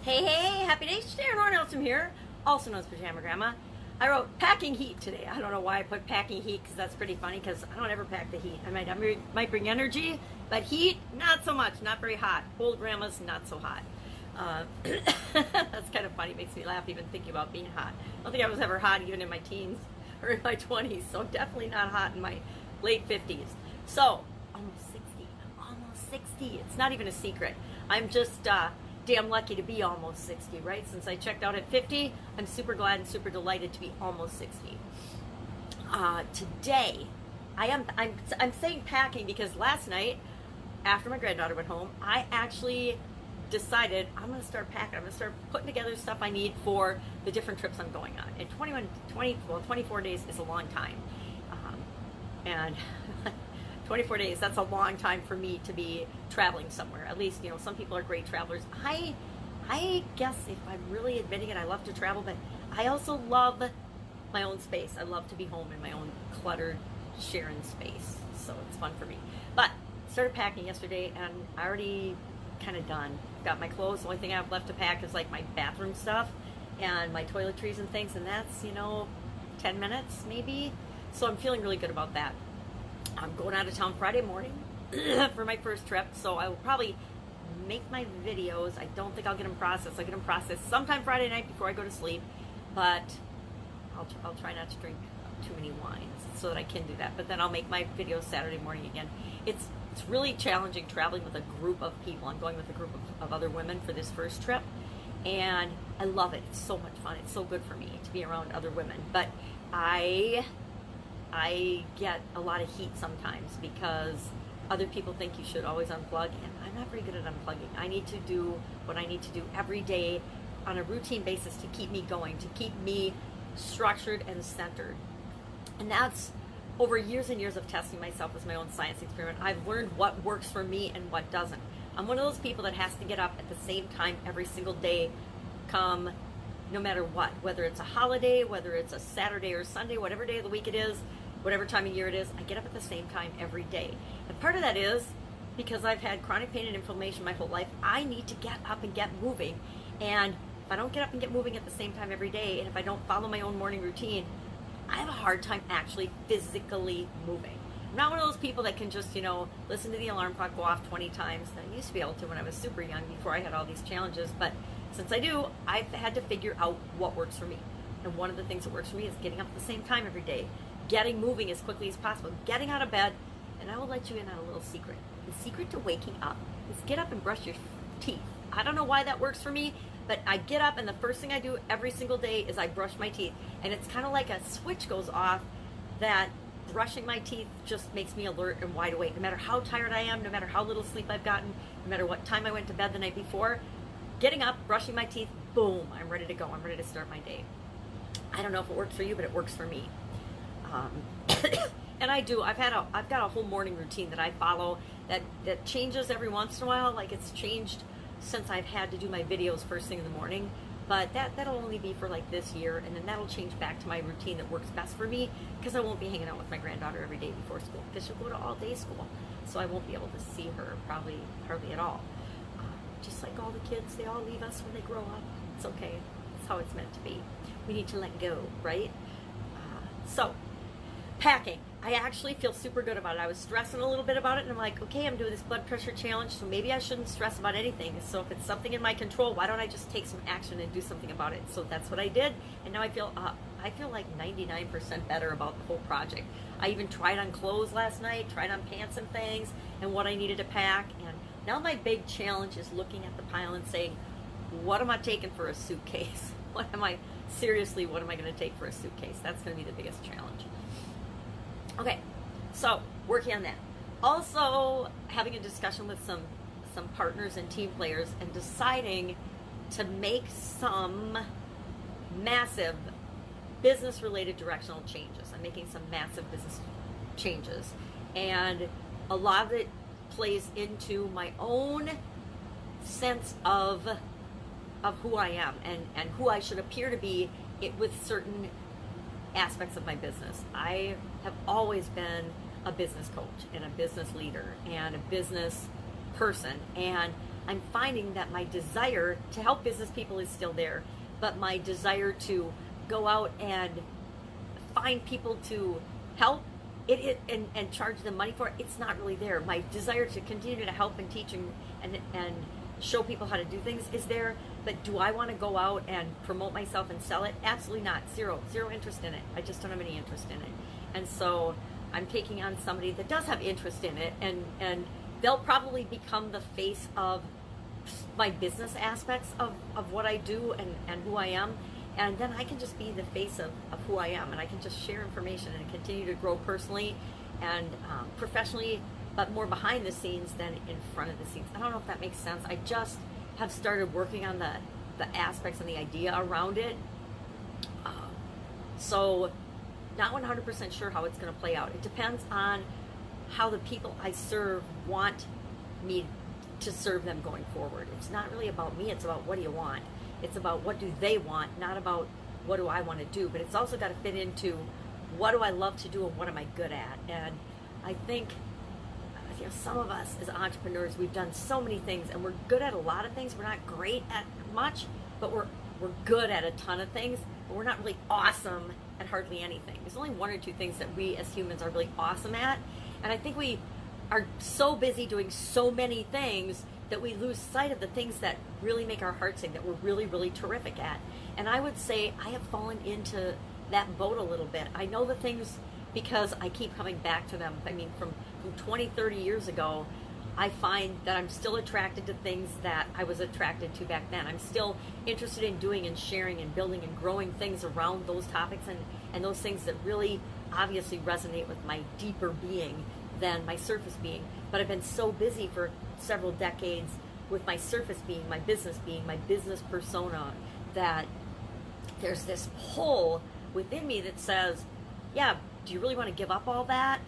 Hey, happy days today. Horne-Ellstrom here, also known as Pajama Grandma. I wrote packing heat today. I don't know why I put packing heat because that's pretty funny because I don't ever pack the heat. I might bring energy, but heat, not so much, not very hot. Old grandma's not so hot. That's kind of funny, makes me laugh even thinking about being hot. I don't think I was ever hot even in my teens or in my 20s, so definitely not hot in my late 50s. So, almost 60. It's not even a secret. I'm just damn lucky to be almost 60, right? Since I checked out at 50, I'm super glad and super delighted to be almost 60. Today, I'm saying packing because last night, after my granddaughter went home, I actually decided I'm going to start packing. I'm going to start putting together stuff I need for the different trips I'm going on. And 24 days is a long time. And 24 days, that's a long time for me to be traveling somewhere. At least, some people are great travelers. I guess if I'm really admitting it, I love to travel, but I also love my own space. I love to be home in my own cluttered, sharing space. So it's fun for me. But started packing yesterday, and I already kind of done. Got my clothes. The only thing I have left to pack is like my bathroom stuff and my toiletries and things, and that's, 10 minutes maybe. So I'm feeling really good about that. I'm going out of town Friday morning for my first trip, so I will probably make my videos. I don't think I'll get them processed. I'll get them processed sometime Friday night before I go to sleep, but I'll try not to drink too many wines so that I can do that. But then I'll make my videos Saturday morning again. It's really challenging traveling with a group of people. I'm going with a group of other women for this first trip, and I love it. It's so much fun. It's so good for me to be around other women, but I get a lot of heat sometimes because other people think you should always unplug, and I'm not very good at unplugging. I need to do what I need to do every day on a routine basis to keep me going, to keep me structured and centered. And that's over years and years of testing myself as my own science experiment. I've learned what works for me and what doesn't. I'm one of those people that has to get up at the same time every single day, come no matter what, whether it's a holiday, whether it's a Saturday or Sunday, whatever day of the week it is, whatever time of year it is, I get up at the same time every day. And part of that is because I've had chronic pain and inflammation my whole life. I need to get up and get moving. And if I don't get up and get moving at the same time every day, and if I don't follow my own morning routine, I have a hard time actually physically moving. I'm not one of those people that can just, listen to the alarm clock go off 20 times. I used to be able to when I was super young before I had all these challenges. But since I do, I've had to figure out what works for me. And one of the things that works for me is getting up at the same time every day, getting moving as quickly as possible, getting out of bed. And I will let you in on a little secret. The secret to waking up is get up and brush your teeth. I don't know why that works for me, but I get up and the first thing I do every single day is I brush my teeth. And it's kind of like a switch goes off that brushing my teeth just makes me alert and wide awake. No matter how tired I am, no matter how little sleep I've gotten, no matter what time I went to bed the night before, getting up, brushing my teeth, boom, I'm ready to go. I'm ready to start my day. I don't know if it works for you, but it works for me. And I do. I've got a whole morning routine that I follow that changes every once in a while. Like it's changed since I've had to do my videos first thing in the morning. But that'll only be for like this year, and then that'll change back to my routine that works best for me because I won't be hanging out with my granddaughter every day before school because she'll go to all-day school, so I won't be able to see her probably hardly at all. Just like all the kids, they all leave us when they grow up. It's okay. That's how it's meant to be. We need to let go, right? So, packing. I actually feel super good about it. I was stressing a little bit about it, and I'm like, okay, I'm doing this blood pressure challenge, so maybe I shouldn't stress about anything. So if it's something in my control, why don't I just take some action and do something about it? So that's what I did, and now I feel like 99% better about the whole project. I even tried on clothes last night, tried on pants and things, and what I needed to pack, and now my big challenge is looking at the pile and saying, what am I taking for a suitcase? What am I going to take for a suitcase? That's going to be the biggest challenge. Okay, so working on that. Also having a discussion with some partners and team players and deciding to make some massive business-related directional changes. I'm making some massive business changes. And a lot of it plays into my own sense of who I am and who I should appear to be with certain aspects of my business. I have always been a business coach and a business leader and a business person, and I'm finding that my desire to help business people is still there, but my desire to go out and find people to help and charge them money for it, it's not really there. My desire to continue to help and teach and show people how to do things is there, but do I want to go out and promote myself and sell it? Absolutely not. Zero interest in it. I just don't have any interest in it. And so I'm taking on somebody that does have interest in it, and they'll probably become the face of my business aspects of what I do and who I am. And then I can just be the face of who I am, and I can just share information and continue to grow personally and professionally, but more behind the scenes than in front of the scenes. I don't know if that makes sense. I just have started working on the aspects and the idea around it. So not 100% sure how it's going to play out. It depends on how the people I serve want me to serve them going forward. It's not really about me. It's about what do you want. It's about what do they want, not about what do I want to do. But it's also got to fit into what do I love to do and what am I good at. And I think, you know, some of us as entrepreneurs, we've done so many things and we're good at a lot of things. We're not great at much, but we're good at a ton of things, but we're not really awesome at hardly anything. There's only one or two things that we as humans are really awesome at. And I think we are so busy doing so many things that we lose sight of the things that really make our heart sing, that we're really, really terrific at. And I would say I have fallen into that boat a little bit. I know the things because I keep coming back to them. I mean, from 20, 30 years ago, I find that I'm still attracted to things that I was attracted to back then. I'm still interested in doing and sharing and building and growing things around those topics and those things that really obviously resonate with my deeper being than my surface being. But I've been so busy for several decades with my surface being, my business persona, that there's this pull within me that says, yeah, do you really want to give up all that?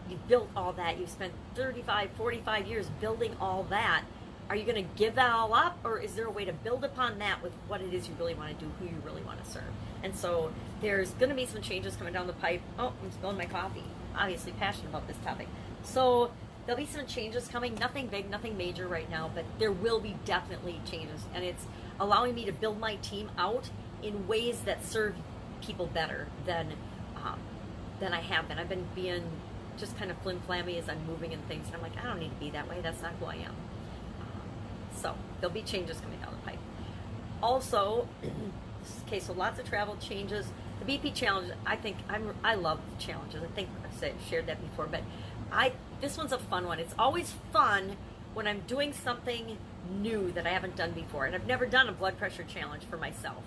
You built all that. You spent 35, 45 years building all that. Are you going to give that all up? Or is there a way to build upon that with what it is you really want to do, who you really want to serve? And so there's going to be some changes coming down the pipe. Oh, I'm spilling my coffee. Obviously passionate about this topic. So there'll be some changes coming. Nothing big, nothing major right now, but there will be definitely changes. And it's allowing me to build my team out in ways that serve people better than I have been. I've been being just kind of flim-flammy as I'm moving and things, and I'm like, I don't need to be that way. That's not who I am. So there'll be changes coming down the pipe. Also, okay, so lots of travel changes. The BP challenge, I love challenges. I think I've shared that before, but this one's a fun one. It's always fun when I'm doing something new that I haven't done before, and I've never done a blood pressure challenge for myself.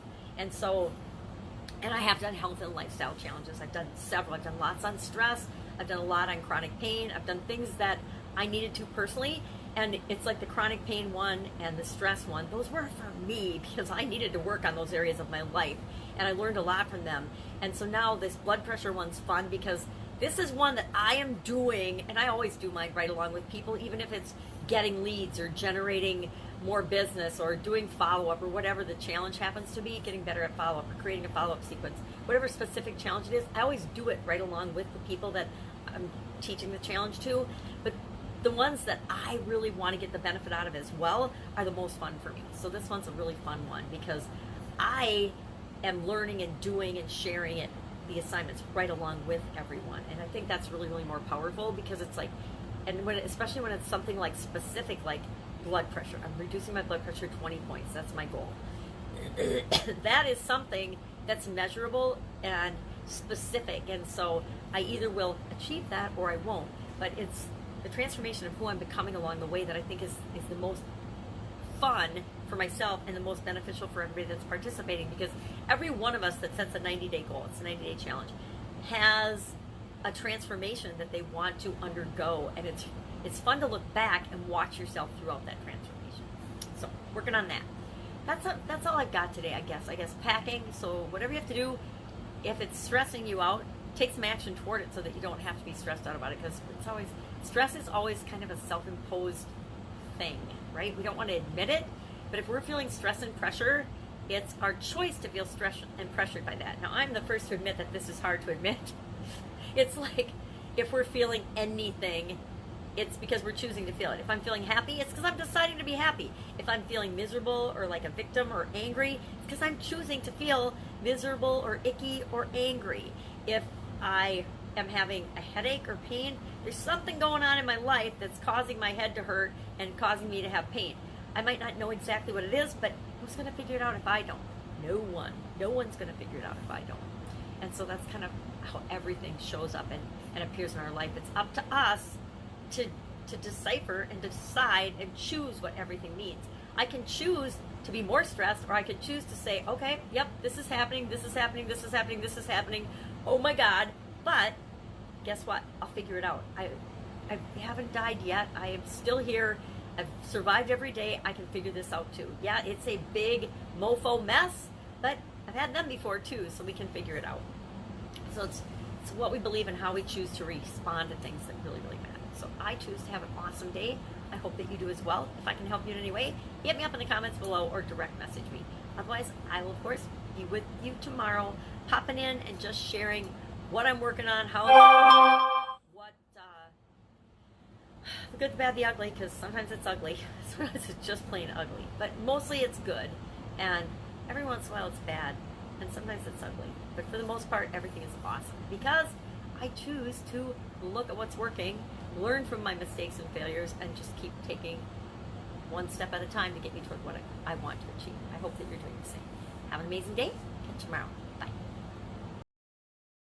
And I have done health and lifestyle challenges. I've done several. I've done lots on stress. I've done a lot on chronic pain. I've done things that I needed to personally. And it's like the chronic pain one and the stress one. Those were for me because I needed to work on those areas of my life. And I learned a lot from them. And so now this blood pressure one's fun because this is one that I am doing. And I always do mine right along with people, even if it's getting leads or generating more business or doing follow-up or whatever the challenge happens to be, getting better at follow-up or creating a follow-up sequence, whatever specific challenge it is, I always do it right along with the people that I'm teaching the challenge to. But the ones that I really want to get the benefit out of as well are the most fun for me. So this one's a really fun one because I am learning and doing and sharing it, the assignments right along with everyone. And I think that's really, really more powerful because it's like, and especially when it's something like specific, like blood pressure. I'm reducing my blood pressure 20 points. That's my goal. That is something that's measurable and specific. And so I either will achieve that or I won't. But it's the transformation of who I'm becoming along the way that I think is the most fun for myself and the most beneficial for everybody that's participating, because every one of us that sets a 90-day goal, it's a 90-day challenge, has a transformation that they want to undergo, and it's fun to look back and watch yourself throughout that transformation. So working on that. That's all I've got today, I guess packing. So whatever you have to do, if it's stressing you out, take some action toward it so that you don't have to be stressed out about it, because stress is always kind of a self-imposed thing, right? We don't want to admit it, but if we're feeling stress and pressure, it's our choice to feel stressed and pressured by that. Now, I'm the first to admit that this is hard to admit. It's like if we're feeling anything, it's because we're choosing to feel it. If I'm feeling happy, it's because I'm deciding to be happy. If I'm feeling miserable or like a victim or angry, it's because I'm choosing to feel miserable or icky or angry. If I am having a headache or pain, there's something going on in my life that's causing my head to hurt and causing me to have pain. I might not know exactly what it is, but who's going to figure it out if I don't? No one. No one's going to figure it out if I don't. And so that's kind of how everything shows up and appears in our life. It's up to us to decipher and decide and choose what everything means. I can choose to be more stressed, or I could choose to say, okay, yep, this is happening, this is happening, this is happening, this is happening. Oh my God. But guess what? I'll figure it out. I haven't died yet. I am still here. I've survived every day. I can figure this out too. Yeah, it's a big mofo mess, but I've had them before too, so we can figure it out. So it's what we believe and how we choose to respond to things that really, really matter. So I choose to have an awesome day. I hope that you do as well. If I can help you in any way, hit me up in the comments below or direct message me. Otherwise, I will, of course, be with you tomorrow, popping in and just sharing what I'm working on, the good, the bad, the ugly, because sometimes it's ugly. Sometimes it's just plain ugly. But mostly it's good. And every once in a while it's bad. And sometimes it's ugly. But for the most part, everything is awesome. Because I choose to look at what's working, learn from my mistakes and failures, and just keep taking one step at a time to get me toward what I want to achieve. I hope that you're doing the same. Have an amazing day. Catch you tomorrow.